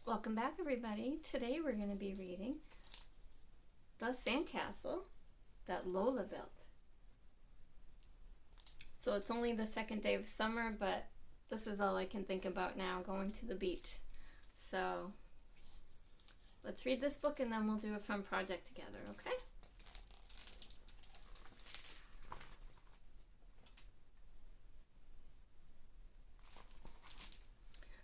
Welcome back, everybody. Today we're going to be reading The Sandcastle That Lola Built. So it's only the second day of summer, but this is all I can think about now, going to the beach. So let's read this book and then we'll do a fun project together, okay?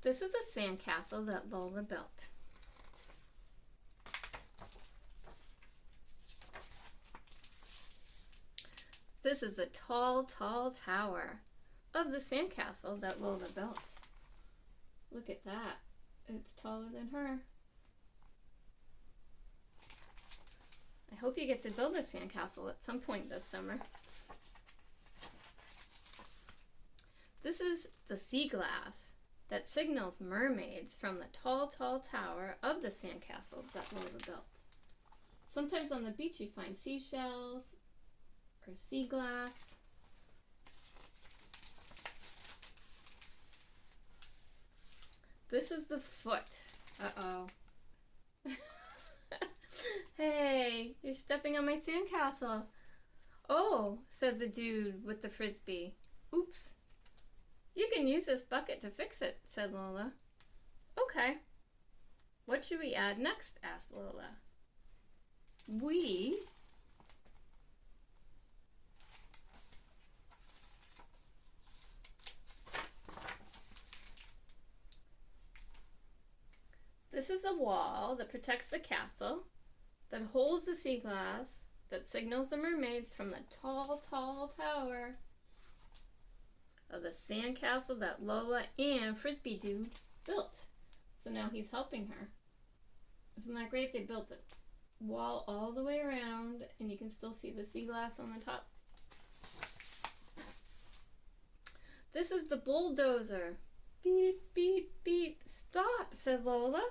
This is a sandcastle that Lola built. This is a tall, tall tower of the sandcastle that Lola built. Look at that. It's taller than her. I hope you get to build a sandcastle at some point this summer. This is the sea glass that signals mermaids from the tall, tall tower of the sandcastle that Lola built. Sometimes on the beach you find seashells or sea glass. This is the foot. Uh-oh. Hey, you're stepping on my sandcastle. Oh, said the dude with the frisbee. Oops. You can use this bucket to fix it, said Lola. Okay. What should we add next? Asked Lola. This is a wall that protects the castle, that holds the sea glass, that signals the mermaids from the tall, tall tower of the sandcastle that Lola and Frisbee Dude built. So now he's helping her. Isn't that great? They built the wall all the way around and you can still see the sea glass on the top. This is the bulldozer. Beep, beep, beep. Stop, said Lola.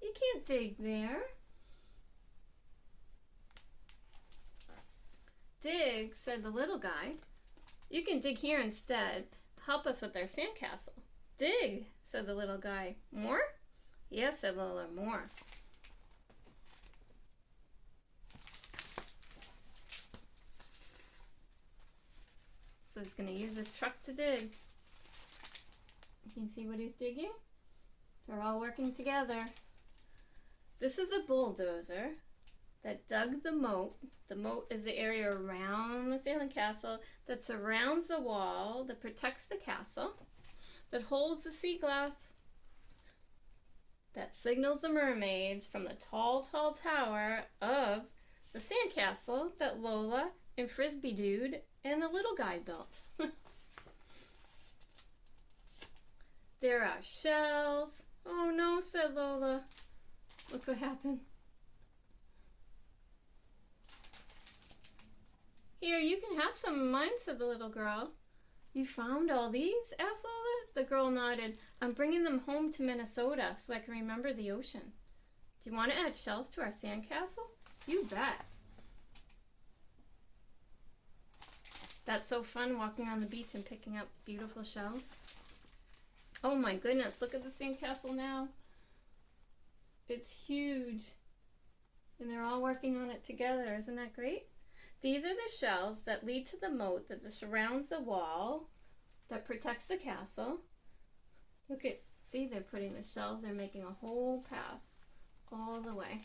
You can't dig there. Dig, said the little guy. You can dig here instead. Help us with our sandcastle. Dig, said the little guy. More? Yes, said Lola, more. So he's going to use this truck to dig. You can see what he's digging? They're all working together. This is a bulldozer that dug the moat. The moat is the area around the sandcastle that surrounds the wall, that protects the castle, that holds the sea glass, that signals the mermaids from the tall, tall tower of the sandcastle that Lola and Frisbee Dude and the little guy built. There are shells. Oh no, said Lola. Look what happened. Here, you can have some of mine, said the little girl. You found all these? Asked Lola. The girl nodded. I'm bringing them home to Minnesota so I can remember the ocean. Do you want to add shells to our sandcastle? You bet. That's so fun, walking on the beach and picking up beautiful shells. Oh my goodness, look at the sandcastle now. It's huge. And they're all working on it together. Isn't that great? These are the shells that lead to the moat that surrounds the wall that protects the castle. Look at, see, they're putting the shells, they're making a whole path all the way.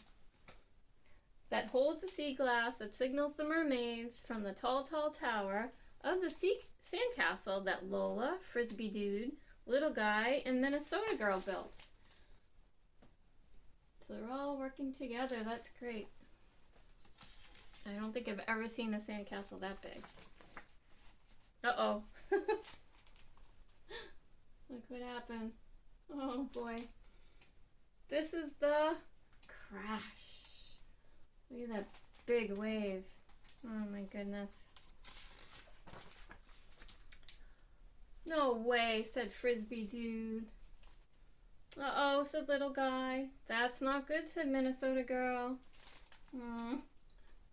That holds the sea glass that signals the mermaids from the tall, tall tower of the sandcastle that Lola, Frisbee Dude, little guy, and Minnesota girl built. So they're all working together. That's great. I don't think I've ever seen a sandcastle that big. Uh-oh. Look what happened. Oh boy. This is the crash. Look at that big wave. Oh my goodness. No way, said Frisbee Dude. Uh-oh, said little guy. That's not good, said Minnesota girl.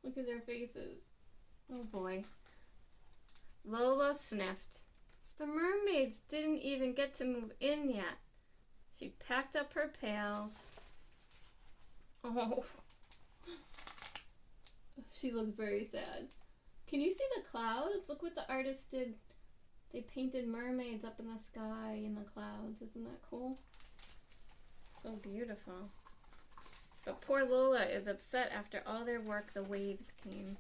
Look at their faces. Oh boy. Lola sniffed. The mermaids didn't even get to move in yet. She packed up her pails. Oh, she looks very sad. Can you see the clouds? Look what the artist did. They painted mermaids up in the sky in the clouds. Isn't that cool? So beautiful. But poor Lola is upset after all their work, the waves came.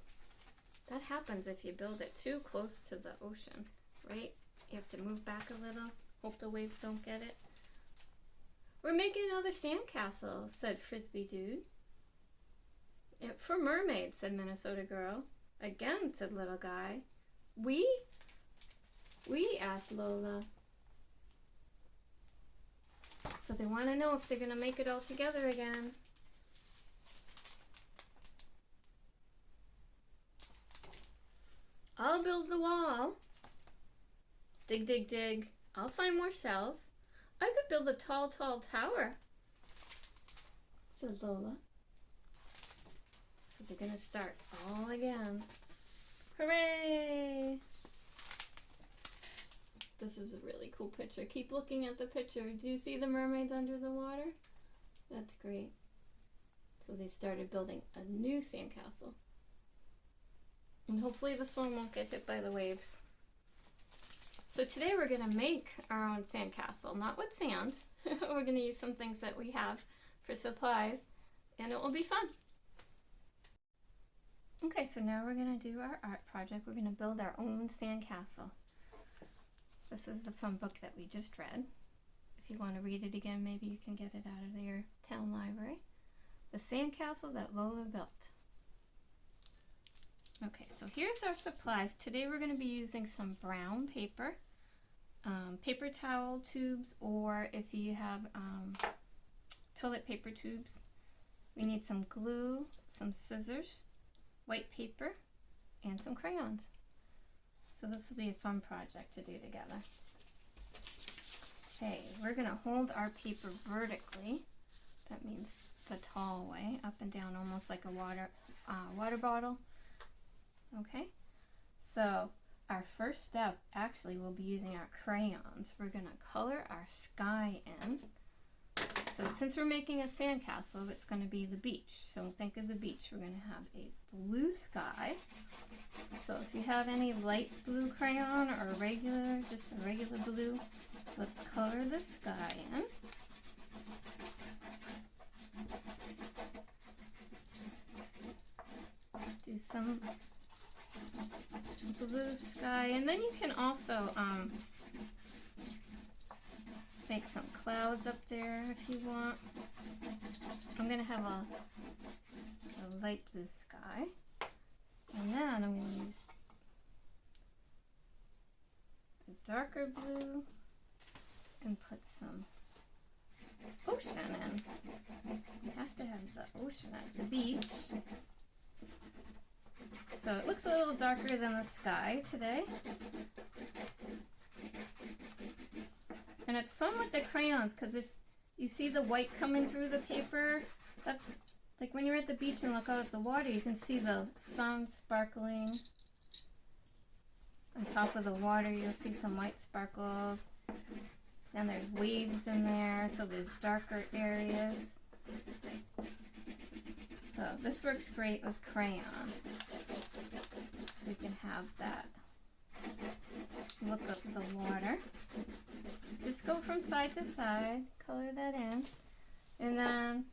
That happens if you build it too close to the ocean, right? You have to move back a little. Hope the waves don't get it. We're making another sandcastle, said Frisbee Dude. For mermaids, said Minnesota Girl. Again, said Little Guy. We? Asked Lola. So they want to know if they're going to make it all together again. I'll build the wall. Dig, dig, dig. I'll find more shells. I could build a tall, tall tower, said Lola. So they're going to start all again. Hooray! This is a really cool picture. Keep looking at the picture. Do you see the mermaids under the water? That's great. So they started building a new sandcastle. And hopefully this one won't get hit by the waves. So today we're going to make our own sandcastle, not with sand. We're going to use some things that we have for supplies, and it will be fun. Okay, so now we're going to do our art project. We're going to build our own sandcastle. This is the fun book that we just read. If you want to read it again, maybe you can get it out of your town library. The sandcastle that Lola built. Okay, so here's our supplies. Today we're going to be using some brown paper, paper towel tubes, or if you have toilet paper tubes. We need some glue, some scissors, white paper, and some crayons. So this will be a fun project to do together. Okay, we're going to hold our paper vertically. That means the tall way, up and down, almost like a water bottle. Okay, so our first step actually will be using our crayons. We're going to color our sky in. So since we're making a sandcastle, it's going to be the beach. So think of the beach. We're going to have a blue sky. So if you have any light blue crayon or regular, just a regular blue, let's color the sky in. Do some blue sky, and then you can also make some clouds up there if you want. I'm going to have a light blue sky, and then I'm going to use a darker blue and put some ocean in. You have to have the ocean at the beach. So it looks a little darker than the sky today. And it's fun with the crayons because if you see the white coming through the paper, that's like when you're at the beach and look out at the water, you can see the sun sparkling. On top of the water, you'll see some white sparkles. And there's waves in there, so there's darker areas. So this works great with crayon. So you can have that look of the water. Just go from side to side, color that in. And then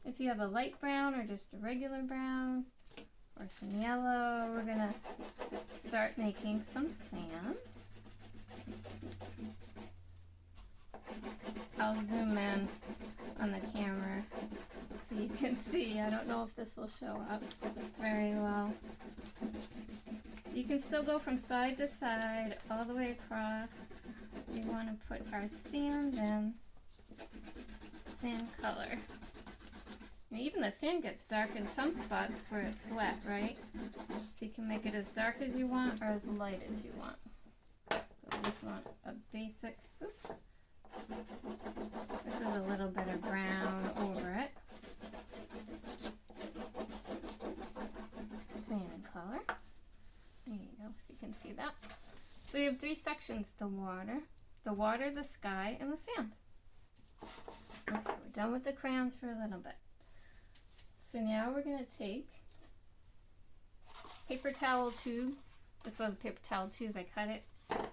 if you have a light brown or just a regular brown or some yellow, we're going to start making some sand. I'll zoom in on the camera so you can see. I don't know if this will show up very well. You can still go from side to side all the way across. We want to put our sand in, sand color. And even the sand gets dark in some spots where it's wet, right? So you can make it as dark as you want or as light as you want. I just want a basic, oops. This is a little bit of brown over it. Sand color. There you go, so you can see that. So you have three sections: the water, the sky, and the sand. done with the crayons for a little bit. So now we're going to take paper towel tube. This was a paper towel tube. I cut it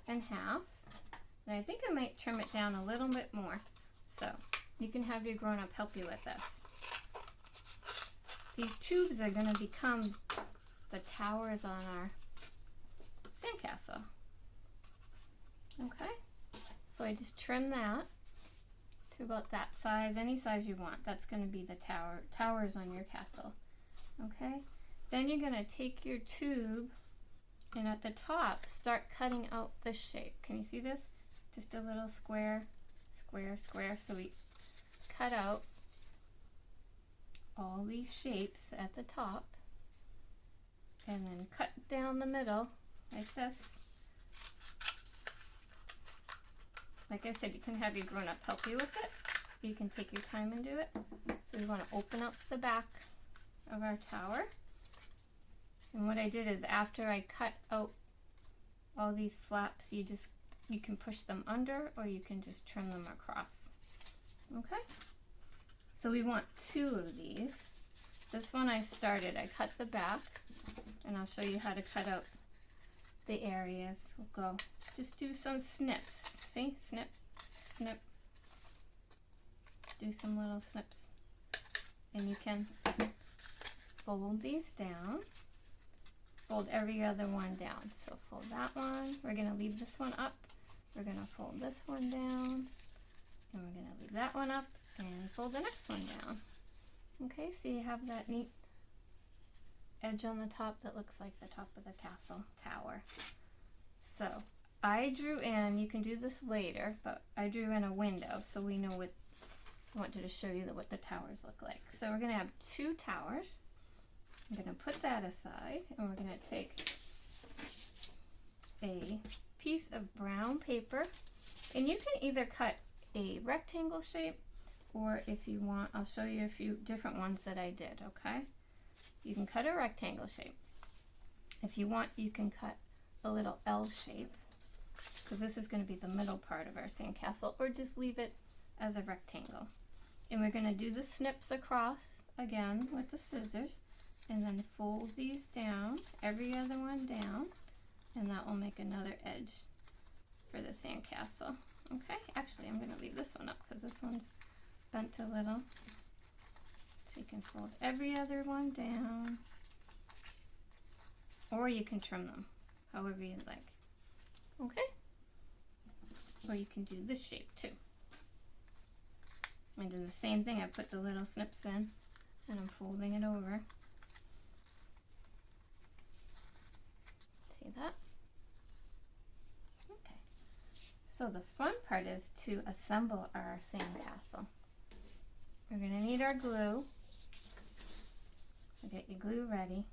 in half. And I think I might trim it down a little bit more. So you can have your grown-up help you with this. These tubes are going to become the towers on our sandcastle. Okay, so I just trim that to about that size, any size you want. That's going to be the towers on your castle. Okay, then you're going to take your tube and at the top start cutting out this shape. Can you see this? Just a little square, square, square. So we cut out all these shapes at the top and then cut down the middle like this. Like I said, you can have your grown-up help you with it. You can take your time and do it. So we want to open up the back of our tower. And what I did is after I cut out all these flaps, you can push them under or you can just trim them across. Okay? So we want 2 of these. This one I cut the back, and I'll show you how to cut out the areas. We'll go, just do some snips. See? Snip, snip. Do some little snips. And you can fold these down. Fold every other one down. So fold that one. We're going to leave this one up. We're going to fold this one down. And we're going to leave that one up and fold the next one down. Okay, so you have that neat edge on the top that looks like the top of the castle tower. So I drew in, you can do this later, but I drew in a window so we know what, I wanted to show you what the towers look like. So we're going to have 2 towers. I'm going to put that aside and we're going to take a piece of brown paper, and you can either cut a rectangle shape or if you want, I'll show you a few different ones that I did, okay? You can cut a rectangle shape. If you want, you can cut a little L shape, because this is going to be the middle part of our sandcastle, or just leave it as a rectangle. And we're going to do the snips across again with the scissors, and then fold these down, every other one down, and that will make another edge for the sandcastle. Okay, actually I'm going to leave this one up because this one's bent a little. So you can fold every other one down, or you can trim them however you like. Okay, or you can do this shape too. I do the same thing. I put the little snips in and I'm folding it over. See that? Okay, so the fun part is to assemble our sandcastle. We're going to need our glue. So get your glue ready.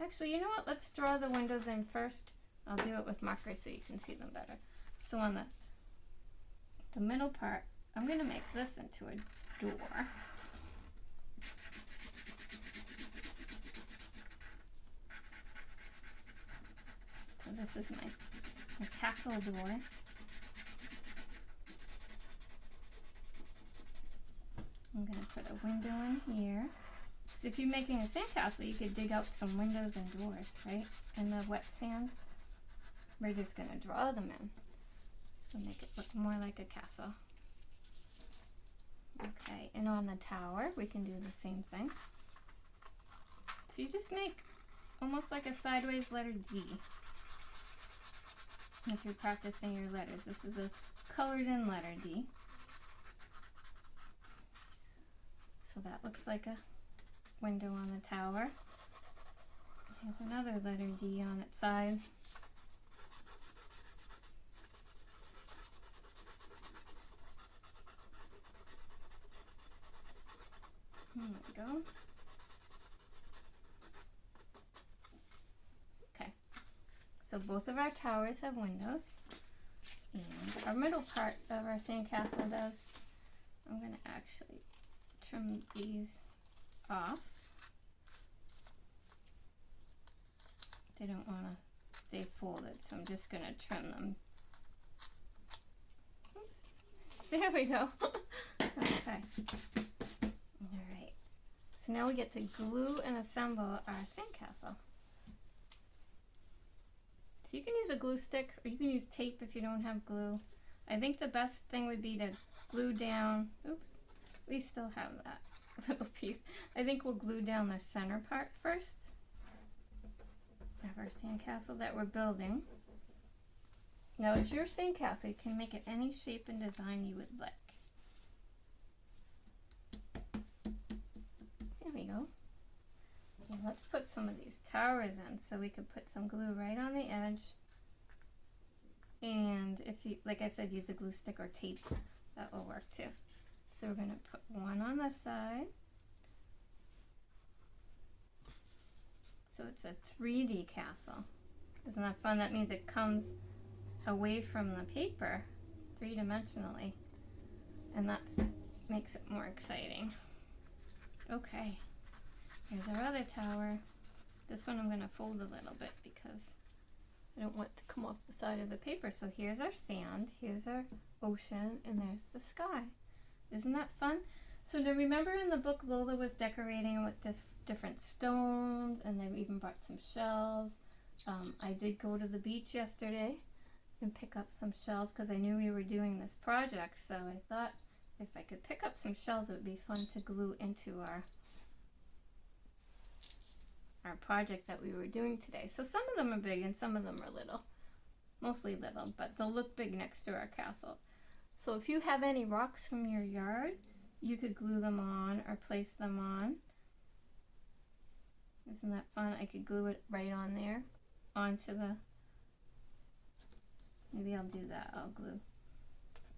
Actually, you know what? Let's draw the windows in first. I'll do it with markers so you can see them better. So on the middle part, I'm going to make this into a door. So this is my castle door. I'm going to put a window in here. So if you're making a sandcastle, you could dig out some windows and doors, right? In the wet sand. We're just going to draw them in. So make it look more like a castle. Okay, and on the tower, we can do the same thing. So you just make almost like a sideways letter D. If you're practicing your letters, this is a colored in letter D. So that looks like a window on the tower. Here's another letter D on its side. There we go. Okay, so both of our towers have windows, and our middle part of our sandcastle does. I'm going to actually trim these off. They don't want to stay folded, so I'm just going to trim them. Oops. There we go. Alright, so now we get to glue and assemble our sandcastle. So you can use a glue stick or you can use tape if you don't have glue. I think the best thing would be to glue down, oops, we still have that little piece. I think we'll glue down the center part first of our sandcastle that we're building. Now it's your sandcastle, you can make it any shape and design you would like. There we go. And let's put some of these towers in so we could put some glue right on the edge. And if you, like I said, use a glue stick or tape, that will work too. So we're going to put one on this side. So it's a 3D castle. Isn't that fun? That means it comes away from the paper three-dimensionally. And that makes it more exciting. Okay, here's our other tower. This one I'm going to fold a little bit because I don't want it to come off the side of the paper. So here's our sand, here's our ocean, and there's the sky. Isn't that fun? So now remember in the book Lola was decorating with different stones, and they even brought some shells. I did go to the beach yesterday and pick up some shells because I knew we were doing this project. So I thought if I could pick up some shells, it would be fun to glue into our project that we were doing today. So some of them are big and some of them are little. Mostly little, but they'll look big next to our castle. So if you have any rocks from your yard, you could glue them on or place them on. Isn't that fun? I could glue it right on there, onto the, maybe I'll do that. I'll glue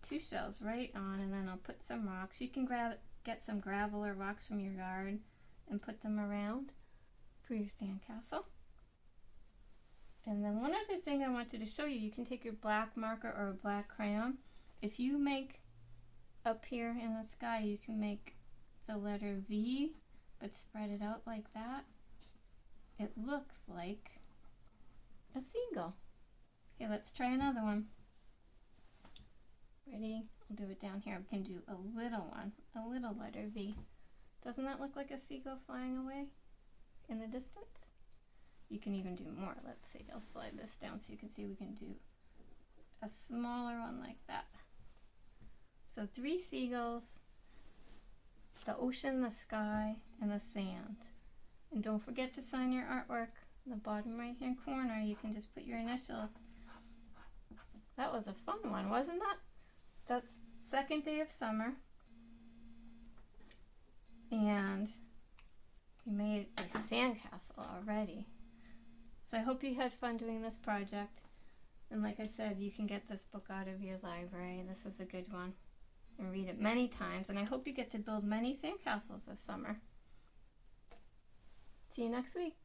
2 shells right on, and then I'll put some rocks. You can get some gravel or rocks from your yard and put them around for your sandcastle. And then one other thing I wanted to show you, you can take your black marker or a black crayon. If you make up here in the sky, you can make the letter V, but spread it out like that. It looks like a seagull. Okay, let's try another one. Ready? I'll do it down here. We can do a little one, a little letter V. Doesn't that look like a seagull flying away in the distance? You can even do more. Let's see, I'll slide this down so you can see we can do a smaller one like that. So 3 seagulls, the ocean, the sky, and the sand. And don't forget to sign your artwork. In the bottom right hand corner, you can just put your initials. That was a fun one, wasn't that? That's second day of summer. And we made a sandcastle already. So I hope you had fun doing this project. And like I said, you can get this book out of your library. This was a good one. And read it many times. And I hope you get to build many sandcastles this summer. See you next week.